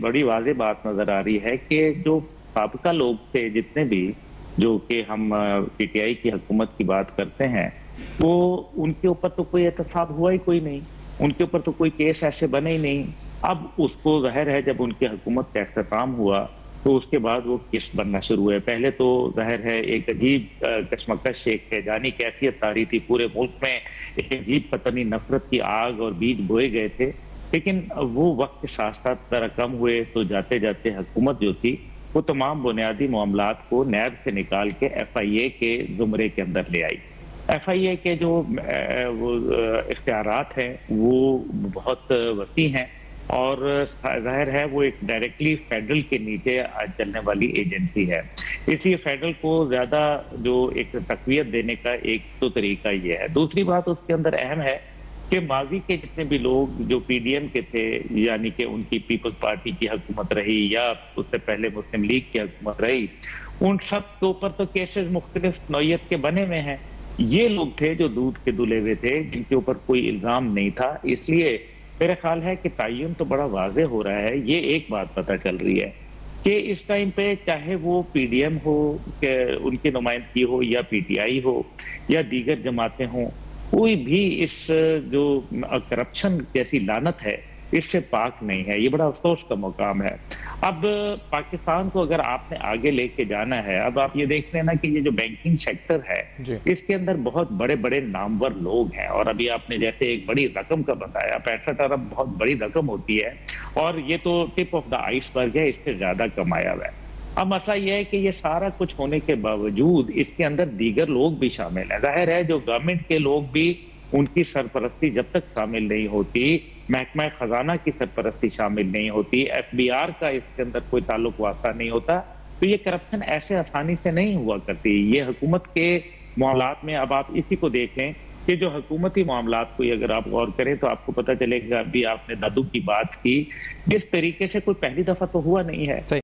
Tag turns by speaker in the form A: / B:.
A: बड़ी वाज़ेह बात नज़र आ रही है कि जो साबका लोग थे जितने भी, जो कि हम पीटीआई की हुकूमत की बात करते हैं, वो उनके ऊपर तो कोई एहतसाब हुआ ही कोई नहीं, उनके ऊपर तो कोई केस ऐसे बने ही नहीं। अब उसको ज़ाहिर है जब उनकी हुकूमत का इख्तिताम हुआ, तो उसके बाद वो केस बनना शुरू हुए। पहले तो ज़ाहिर है एक अजीब कशमकश, एक हैजानी कैफ़ियत तारी थी पूरे मुल्क में, एक अजीब पता नहीं नफ़रत की आग और बीज बोए गए थे। लेकिन वो वक़्त के साथ-साथ ज़रा कम हुए, तो जाते-जाते हुकूमत जो थी, वो तमाम बुनियादी मामलात को नैब से निकाल के एफआईए के ज़ुमरे के अंदर ले आई। एफआईए के जो इख्तियारात हैं, वो बहुत वसी हैं और ज़ाहिर है वो एक डायरेक्टली फेडरल के नीचे चलने वाली एजेंसी है। इसलिए फेडरल को ज़्यादा जो एक तक़वियत देने का एक तो तरीका ये है। दूसरी बात उसके अंदर अहम है कि माज़ी के जितने भी लोग जो पीडीएम के थे, यानी कि उनकी पीपल्स पार्टी की हुकूमत रही या उससे पहले मुस्लिम लीग की हुकूमत रही, उन सब के ऊपर तो केसेज़ मुख्तलिफ नौइयत के बने हुए हैं। ये लोग थे जो दूध के धुले हुए थे, जिनके ऊपर कोई इल्ज़ाम नहीं था। इसलिए मेरा ख़्याल है कि तय्युन तो बड़ा वाज़ेह हो रहा है। ये एक बात पता चल रही है कि इस टाइम पे चाहे वो पीडीएम हो, के उनकी नुमाइंदगी हो या पीटीआई हो या दीगर जमातें हों, कोई भी इस जो करप्शन जैसी लानत है, इससे पाक नहीं है। ये बड़ा अफ़सोस का मुकाम है। अब पाकिस्तान को अगर आपने आगे लेके जाना है, अब आप ये देख रहे हैं ना कि ये जो बैंकिंग सेक्टर है,
B: जी।
A: इसके अंदर बहुत बड़े-बड़े नामवर लोग हैं और अभी आपने जैसे एक बड़ी रकम का बताया, 65 अरब बहुत बड़ी रकम होती है और ये तो टिप ऑफ द आइसबर्ग है, इससे ज़्यादा कमाया हुआ है। अब मसला ये है कि ये सारा कुछ होने के बावजूद इसके अंदर दीगर लोग भी शामिल हैं। ज़ाहिर है जो गवर्नमेंट के लोग भी, उनकी सरपरस्ती जब तक शामिल नहीं होती, महकमा खजाना की सरपरस्ती शामिल नहीं होती, एफबीआर का इसके अंदर कोई ताल्लुक वास्ता नहीं होता, तो ये करप्शन ऐसे आसानी से नहीं हुआ करती। ये हुकूमत के मामलात में अब आप इसी को देख लें कि जो हुकूमती मामलात को अगर आप गौर करें तो आपको पता चलेगा, अभी आपने दादू की बात की, जिस तरीके से कोई पहली दफ़ा तो हुआ नहीं है।
B: सही।